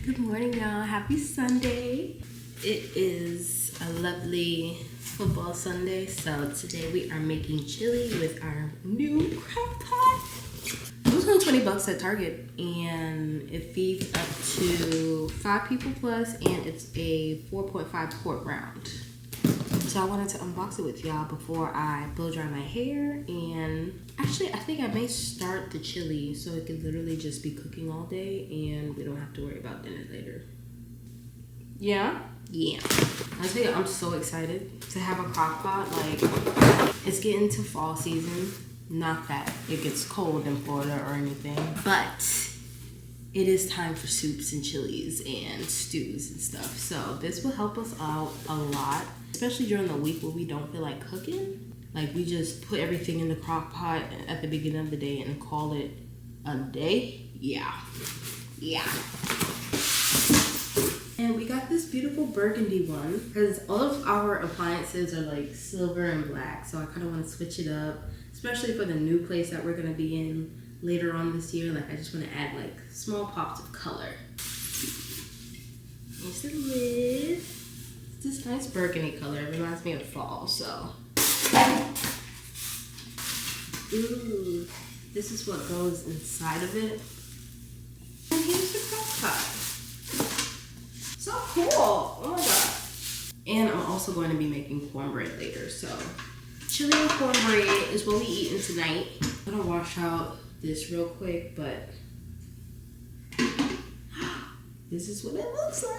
Good morning, y'all. Happy Sunday. It is a lovely football Sunday, so today we are making chili with our new crock pot. It was only 20 bucks at Target, and it feeds up to 5 people plus, and it's a 4.5 quart round. So I wanted to unbox it with y'all before I blow dry my hair, and actually I think I may start the chili so it could literally just be cooking all day and we don't have to worry about dinner later. Yeah? Yeah. I tell you, I'm so excited to have a crock pot. Like, it's getting to fall season. Not that it gets cold in Florida or anything, but it is time for soups and chilies and stews and stuff. So this will help us out a lot, especially during the week where we don't feel like cooking. Like, we just put everything in the crock pot at the beginning of the day and call it a day. Yeah. And we got this beautiful burgundy one because all of our appliances are like silver and black. So I kind of want to switch it up, especially for the new place that we're going to be in later on this year. Like, I just want to add like small pops of color. Here's the lid. It's this nice burgundy color. It reminds me of fall, so. Ooh, this is what goes inside of it. And here's the crock pot. So cool. Oh my god. And I'm also going to be making cornbread later, so chili and cornbread is what we eating tonight. I'm gonna wash out this real quick, but this is what it looks like.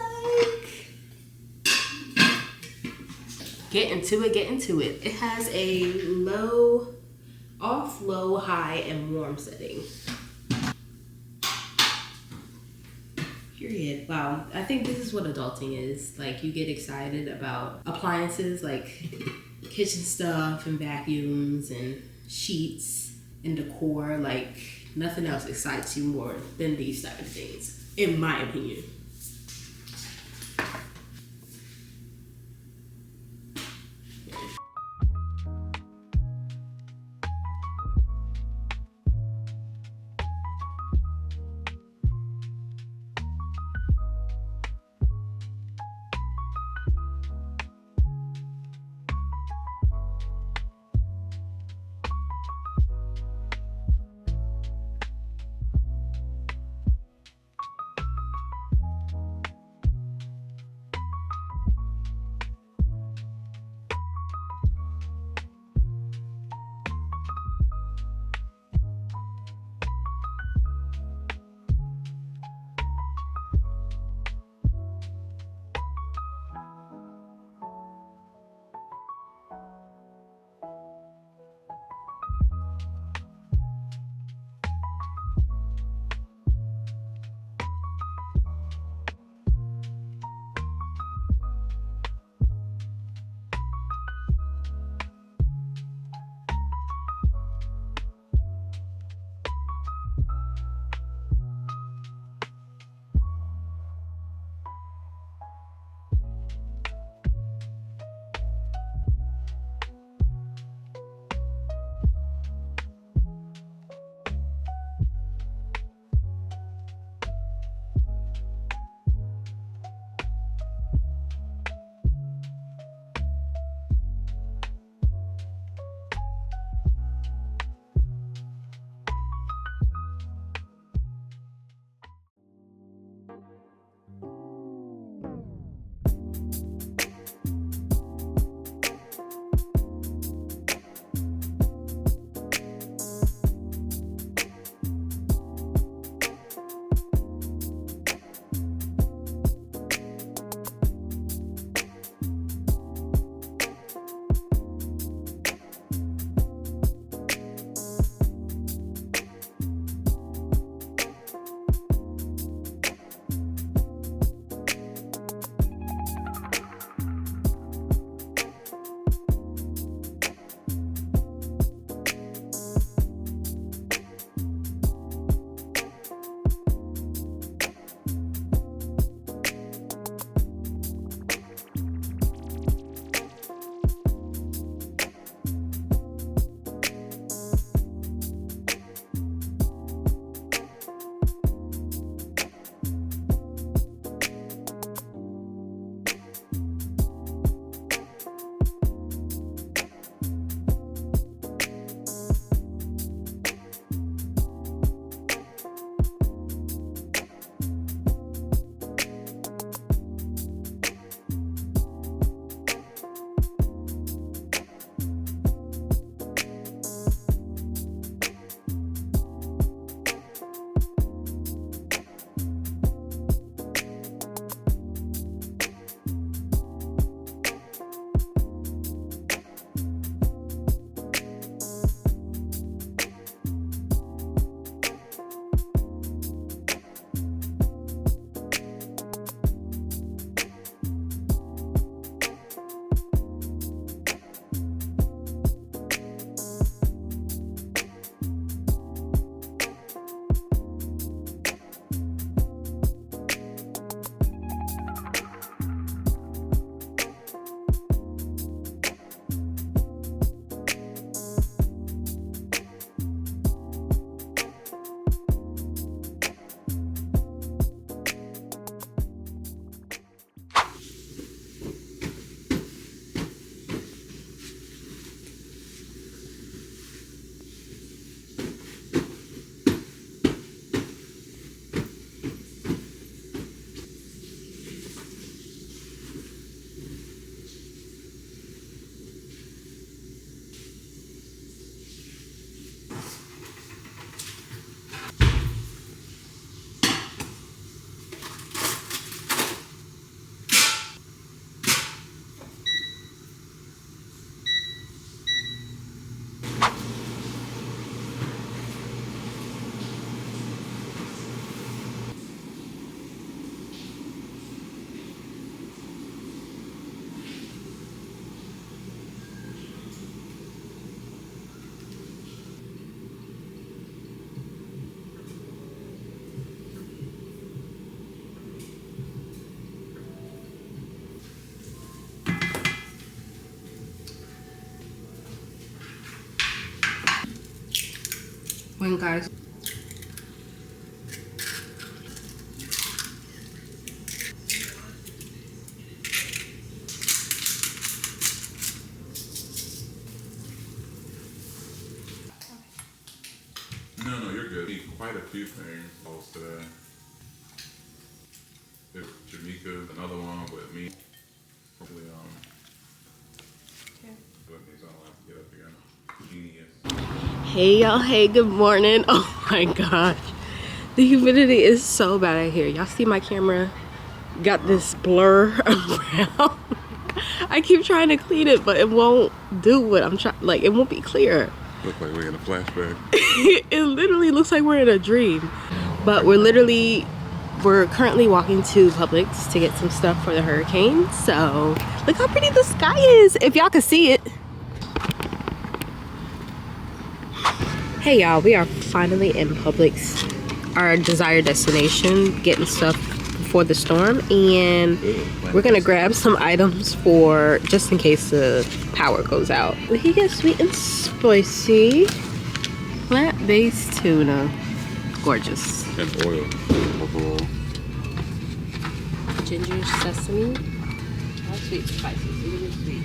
Get into it. It has a low, high, and warm setting. Period. Wow, I think this is what adulting is. Like, you get excited about appliances like kitchen stuff and vacuums and sheets and decor. Like, nothing else excites you more than these type of things, in my opinion. When guys. No, you're good. Need quite a few things post today. There's Jamaica, another one with me. Hopefully, with me, so I don't have to get up again. Genius. Hey y'all, hey, good morning. Oh my gosh. The humidity is so bad out here. Y'all see my camera got this blur around. I keep trying to clean it, but it won't do what I'm trying. Like, it won't be clear. Look like we're in a flashback. It literally looks like we're in a dream. But we're currently walking to Publix to get some stuff for the hurricane. So look how pretty the sky is, if y'all can see it. Hey y'all, we are finally in Publix, our desired destination, getting stuff for the storm, and we're gonna grab some items for just in case the power goes out. We get sweet and spicy plant-based tuna. Gorgeous. And oil. Overall. Ginger sesame. All sweet and spicy. Sweet and sweet.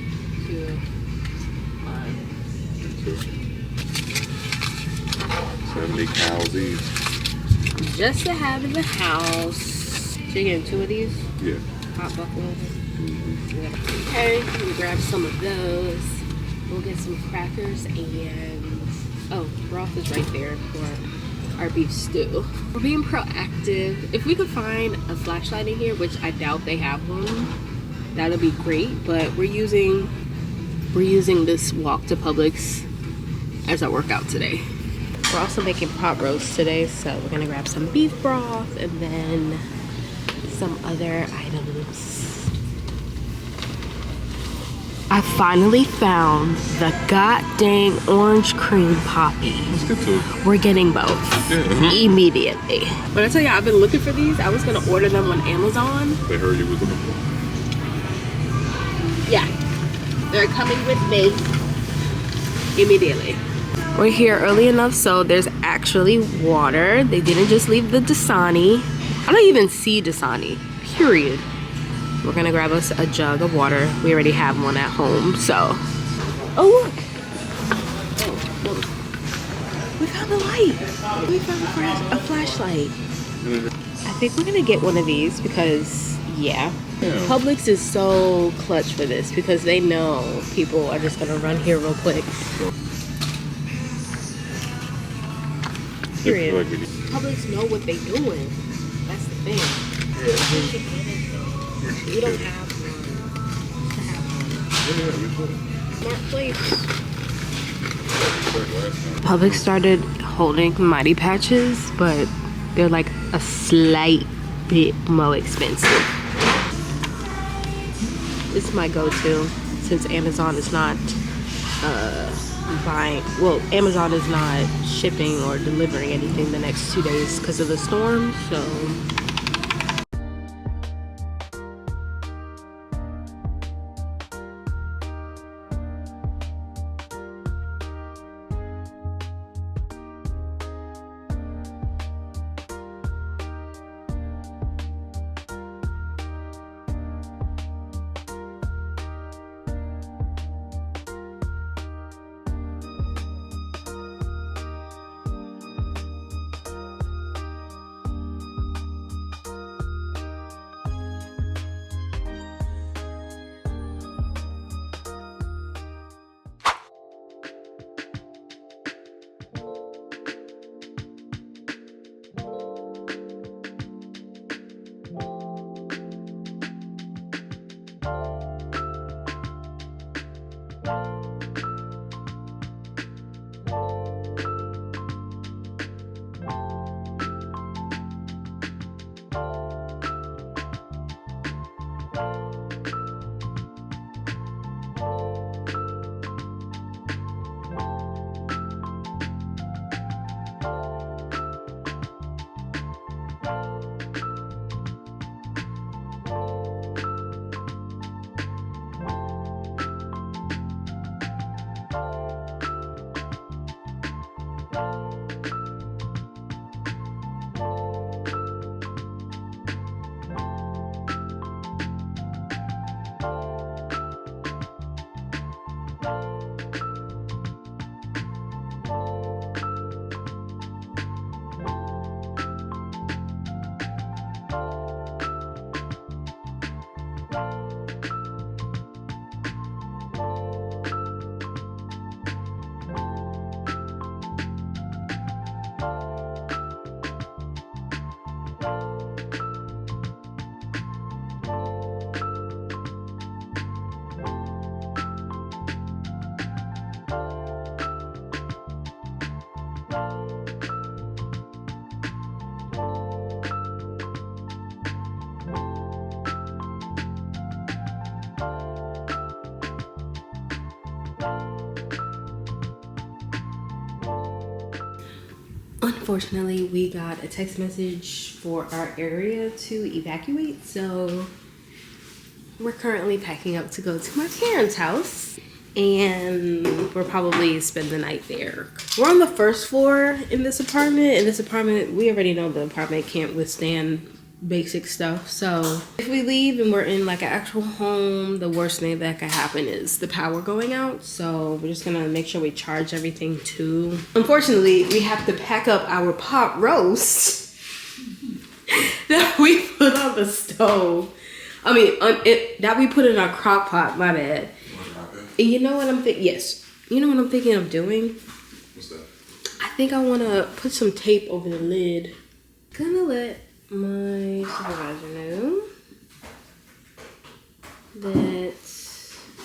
70 cows each. Just to have in the house. So you're getting 2 of these? Yeah. Hot buffalo. Okay, we grab some of those. We'll get some crackers and broth is right there for our beef stew. We're being proactive. If we could find a flashlight in here, which I doubt they have one, that'll be great. But we're using this walk to Publix as our workout today. We're also making pot roast today, so we're gonna grab some beef broth and then some other items. I finally found the goddamn orange cream poppy. Let's get to it. We're getting both immediately. When I tell you I've been looking for these, I was gonna order them on Amazon. They heard you was looking for. Yeah, they're coming with me immediately. We're here early enough so there's actually water. They didn't just leave the Dasani. I don't even see Dasani, period. We're gonna grab us a jug of water. We already have one at home, so. Oh look! We found a light. We found a flashlight. I think we're gonna get one of these because, yeah. Publix is so clutch for this because they know people are just gonna run here real quick. Period. Publix know what they doing. That's the thing. We don't have one. Smart place. Publix started holding Mighty Patches, but they're like a slight bit more expensive. This is my go-to since Amazon is not Amazon is not shipping or delivering anything the next 2 days because of the storm, so. Unfortunately, we got a text message for our area to evacuate, so we're currently packing up to go to my parents' house, and we'll probably spend the night there. We're on the first floor in this apartment. In this apartment, we already know the apartment can't withstand basic stuff, so if we leave and we're in like an actual home, the worst thing that could happen is the power going out. So we're just gonna make sure we charge everything too. Unfortunately, we have to pack up our pot roast that we put on the stove. I mean, that we put in our crock pot, my bad. And you know what I'm thinking? Yes. You know what I'm thinking of doing? What's that? I think I wanna put some tape over the lid. Gonna let my supervisor know that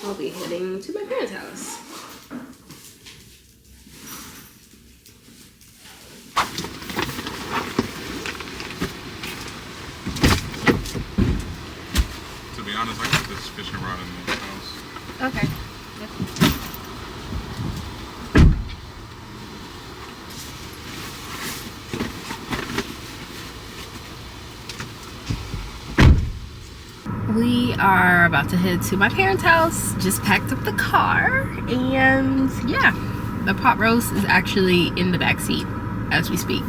I'll be heading to my parents' house. To be honest, I got this fishing rod in the house. Okay. We are about to head to my parents' house. Just packed up the car, and yeah, the pot roast is actually in the back seat as we speak.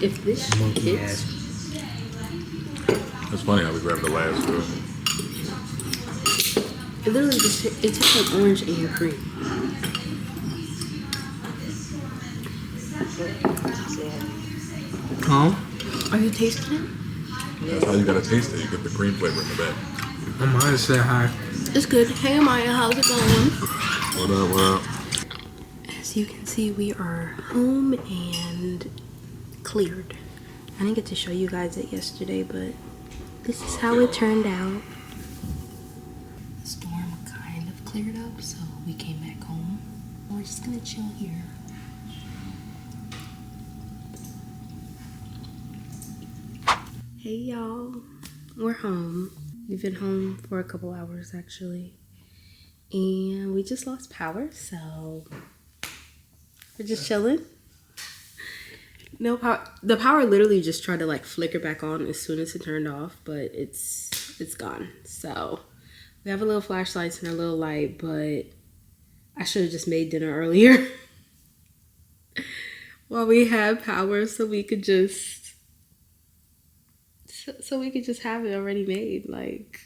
If this hits, It's funny how we grabbed the last two. it literally just it tastes like orange and cream. Huh? Are you tasting it? That's how you gotta taste it. You get the cream flavor in the back. I might say hi. It's good. Hey Maya, how's it going? What up, what up? As you can see, we are home and cleared. I didn't get to show you guys it yesterday, but this is how it turned out. The storm kind of cleared up, so we came back home. We're just gonna chill here. Hey y'all, we're home. We've been home for a couple hours actually, and we just lost power, so we're just chilling. No power. The power literally just tried to like flicker back on as soon as it turned off, but it's gone. So we have a little flashlights and a little light, but I should have just made dinner earlier while we had power, so we could just have it already made. Like,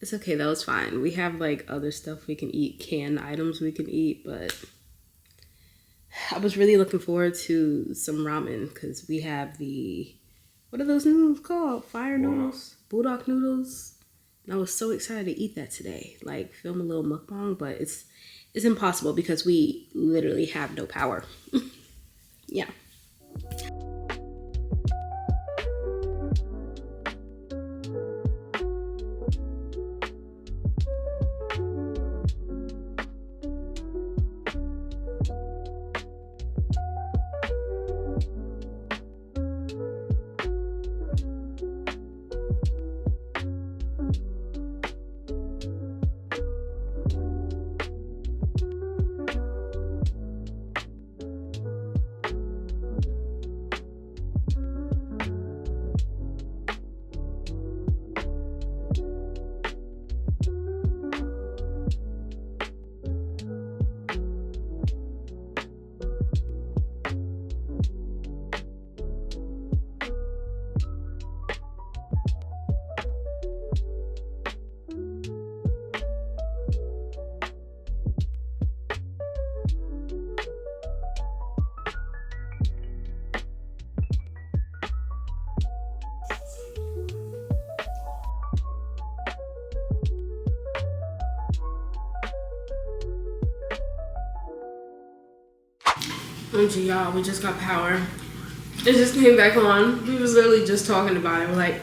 it's okay though, it's fine. We have like other stuff we can eat, canned items we can eat, but I was really looking forward to some ramen because we have what are those noodles called? Fire noodles? Bulldog noodles? And I was so excited to eat that today. Like, film a little mukbang, but it's impossible because we literally have no power. Yeah. OMG, y'all, we just got power. It just came back on. We was literally just talking about it. We're like,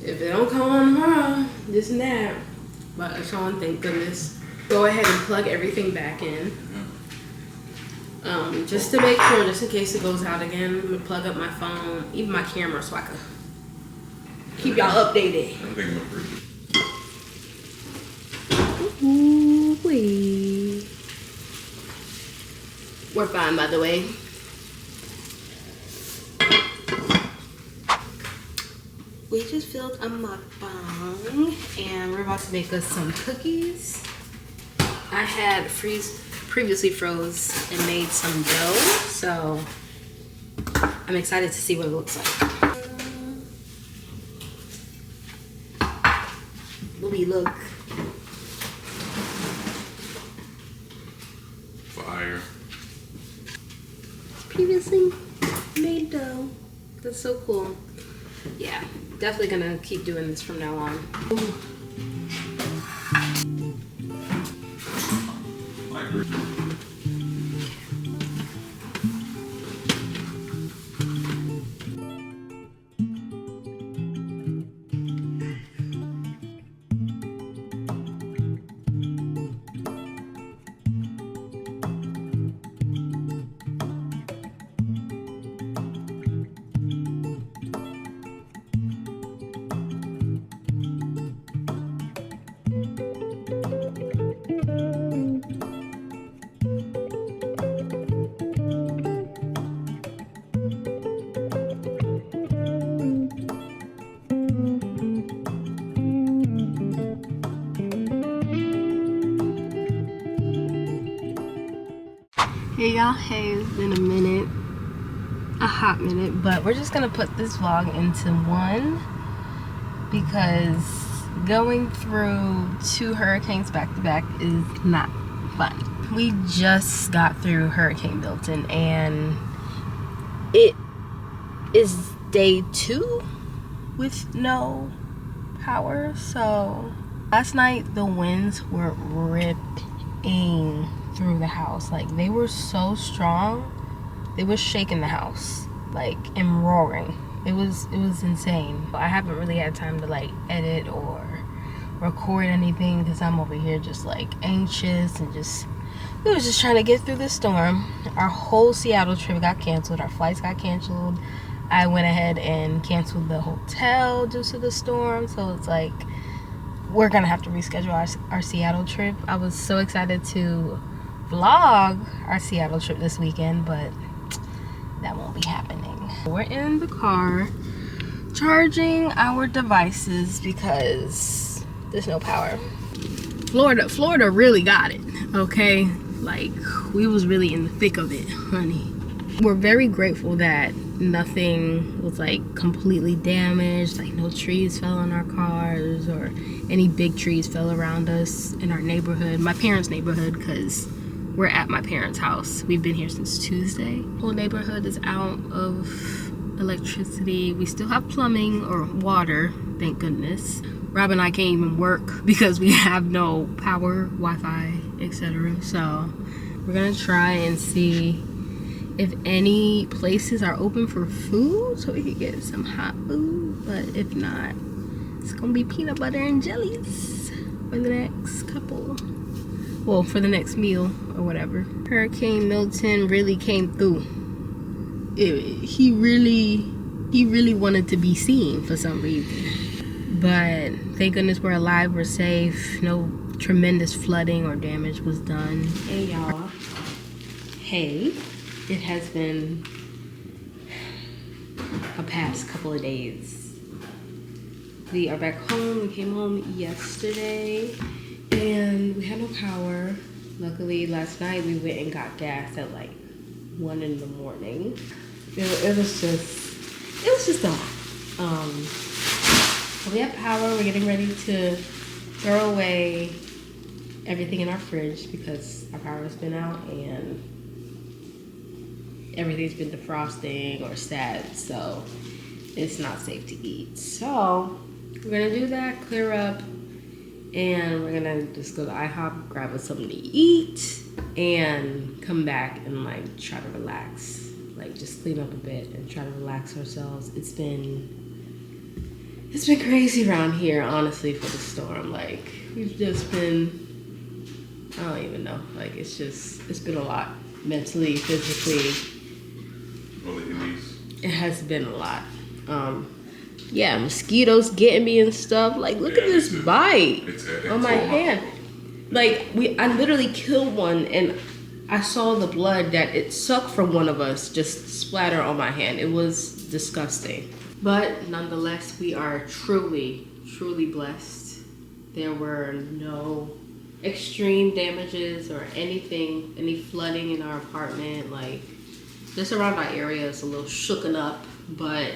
if it don't come on tomorrow, this and that. But Sean, thank goodness. Go ahead and plug everything back in. Just to make sure, just in case it goes out again, I'm gonna plug up my phone, even my camera, so I can keep y'all updated. Everything look pretty. Ooh-wee. We're fine, by the way. We just filled a mukbang and we're about to make us some cookies. I had previously froze and made some dough, so I'm excited to see what it looks like. Booby, look. Fire. Previously made dough. That's so cool. Yeah, definitely gonna keep doing this from now on. Ooh. Hey y'all, hey, it's been a minute, a hot minute, but we're just gonna put this vlog into one because going through 2 hurricanes back to back is not fun. We just got through Hurricane Milton and it is day 2 with no power. So last night the winds were ripping through the house. Like, they were so strong, they were shaking the house, like, and roaring. It was insane. I haven't really had time to like edit or record anything because I'm over here just like anxious and we was just trying to get through this storm. Our whole Seattle trip got canceled. Our flights got canceled. I went ahead and canceled the hotel due to the storm, so it's like we're gonna have to reschedule our Seattle trip. I was so excited to vlog our Seattle trip this weekend, but that won't be happening. We're in the car charging our devices because there's no power. Florida really got it, okay? Like, we was really in the thick of it, honey. We're very grateful that nothing was like completely damaged, like no trees fell on our cars or any big trees fell around us in our neighborhood, my parents' neighborhood, because we're at my parents' house. We've been here since Tuesday. The whole neighborhood is out of electricity. We still have plumbing or water, thank goodness. Rob and I can't even work because we have no power, Wi-Fi, etc. So we're gonna try and see if any places are open for food so we can get some hot food. But if not, it's gonna be peanut butter and jellies for the next couple. Well, for the next meal or whatever. Hurricane Milton really came through. He really wanted to be seen for some reason. But thank goodness we're alive, we're safe. No tremendous flooding or damage was done. Hey y'all. Hey, it has been a past couple of days. We are back home. We came home yesterday. And we had no power. Luckily, last night we went and got gas at like 1 in the morning. It was just a lot. We have power. We're getting ready to throw away everything in our fridge because our power has been out and everything's been defrosting or sat, so it's not safe to eat. So we're gonna do that, clear up, and we're gonna just go to IHOP, grab us something to eat, and come back and like try to relax. Like just clean up a bit and try to relax ourselves. It's been crazy around here, honestly, for the storm. Like, we've just been, I don't even know. Like, it's been a lot. Mentally, physically. It has been a lot. Yeah, mosquitoes getting me and stuff. Like, look at this bite on my hand. Like, I literally killed one, and I saw the blood that it sucked from one of us just splatter on my hand. It was disgusting. But nonetheless, we are truly, truly blessed. There were no extreme damages or anything, any flooding in our apartment. Like, just around our area is a little shooken up, but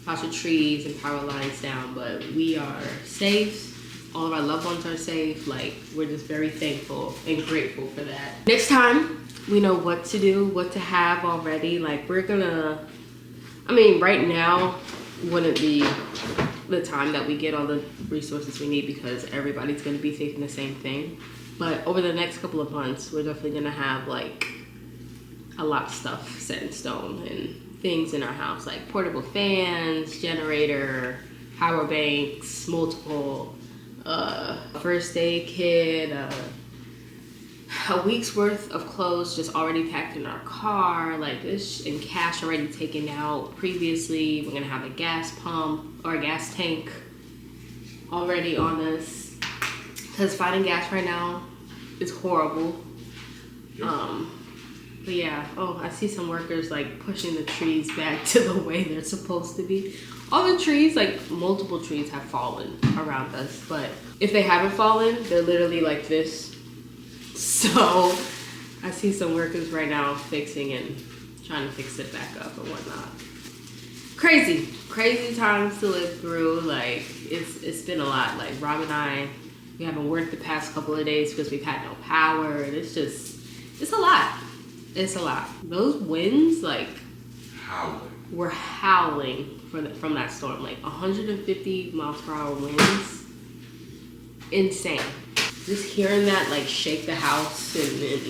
lots of trees and power lines down. But we are safe. All of our loved ones are safe. Like, we're just very thankful and grateful for that. Next time, we know what to do, what to have already. Like, we're gonna, I mean, right now wouldn't be the time that we get all the resources we need because everybody's gonna be taking the same thing. But over the next couple of months, we're definitely gonna have like a lot of stuff set in stone and things in our house, like portable fans, generator, power banks, multiple first aid kit, a week's worth of clothes just already packed in our car, like this, and cash already taken out previously. We're gonna have a gas pump or a gas tank already on us because finding gas right now is horrible. But yeah, oh, I see some workers like pushing the trees back to the way they're supposed to be. All the trees, like multiple trees have fallen around us, but if they haven't fallen, they're literally like this. So I see some workers right now fixing and trying to fix it back up and whatnot. Crazy times to live through. Like, it's been a lot. Like, Rob and I, we haven't worked the past couple of days because we've had no power, and it's a lot. It's a lot. Those winds, like, were howling from that storm. Like 150 miles per hour winds. Insane. Just hearing that like shake the house, and it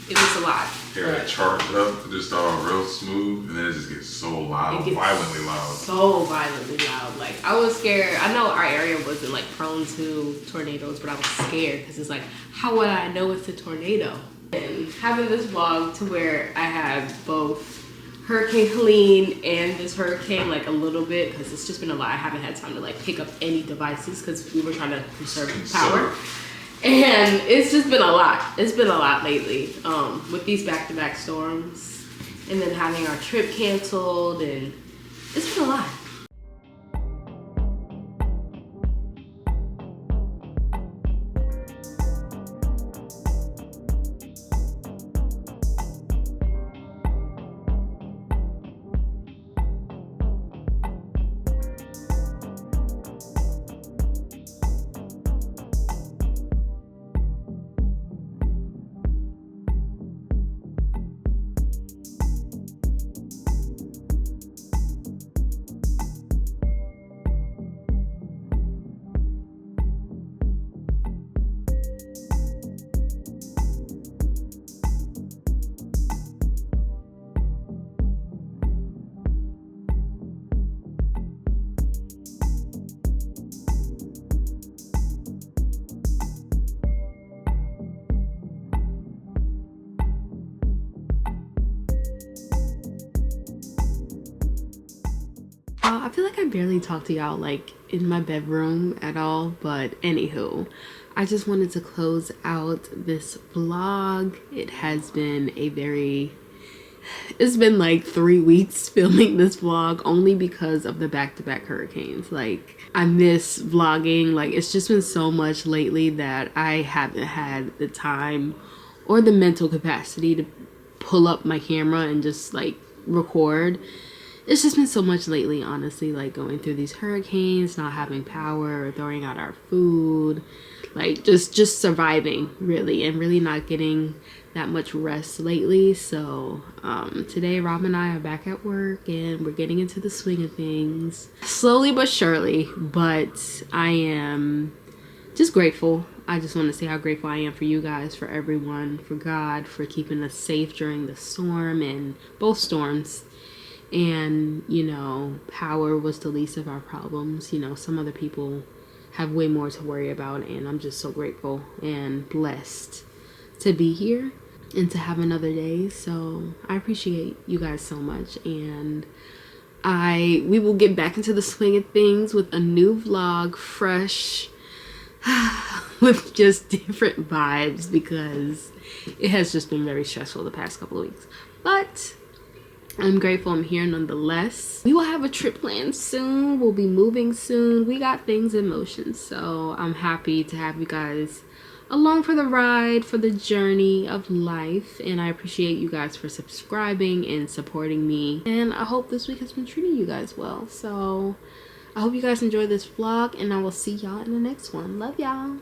was a lot. Yeah, it charged up to just real smooth, and then it just gets so loud, violently loud. So violently loud. Like, I was scared. I know our area wasn't like prone to tornadoes, but I was scared because it's like, how would I know it's a tornado? And having this vlog to where I have both Hurricane Helene and this hurricane, like a little bit, because it's just been a lot. I haven't had time to like pick up any devices because we were trying to conserve power. And it's just been a lot. It's been a lot lately with these back-to-back storms, and then having our trip canceled, and it's been a lot. I feel like I barely talk to y'all like in my bedroom at all, but anywho, I just wanted to close out this vlog. It has been it's been like 3 weeks filming this vlog only because of the back-to-back hurricanes. Like, I miss vlogging. Like, it's just been so much lately that I haven't had the time or the mental capacity to pull up my camera and just like record. It's just been so much lately, honestly, like going through these hurricanes, not having power, throwing out our food, like just surviving really, and really not getting that much rest lately. So today Rob and I are back at work and we're getting into the swing of things slowly but surely. But I am just grateful. I just want to say how grateful I am for you guys, for everyone, for God, for keeping us safe during the storm and both storms. And, you know, power was the least of our problems. You know, some other people have way more to worry about, and I'm just so grateful and blessed to be here and to have another day. So I appreciate you guys so much, and we will get back into the swing of things with a new vlog, fresh, with just different vibes because it has just been very stressful the past couple of weeks. But I'm grateful I'm here nonetheless. We will have a trip planned soon. We'll be moving soon. We got things in motion. So I'm happy to have you guys along for the ride, for the journey of life. And I appreciate you guys for subscribing and supporting me. And I hope this week has been treating you guys well. So I hope you guys enjoyed this vlog, and I will see y'all in the next one. Love y'all.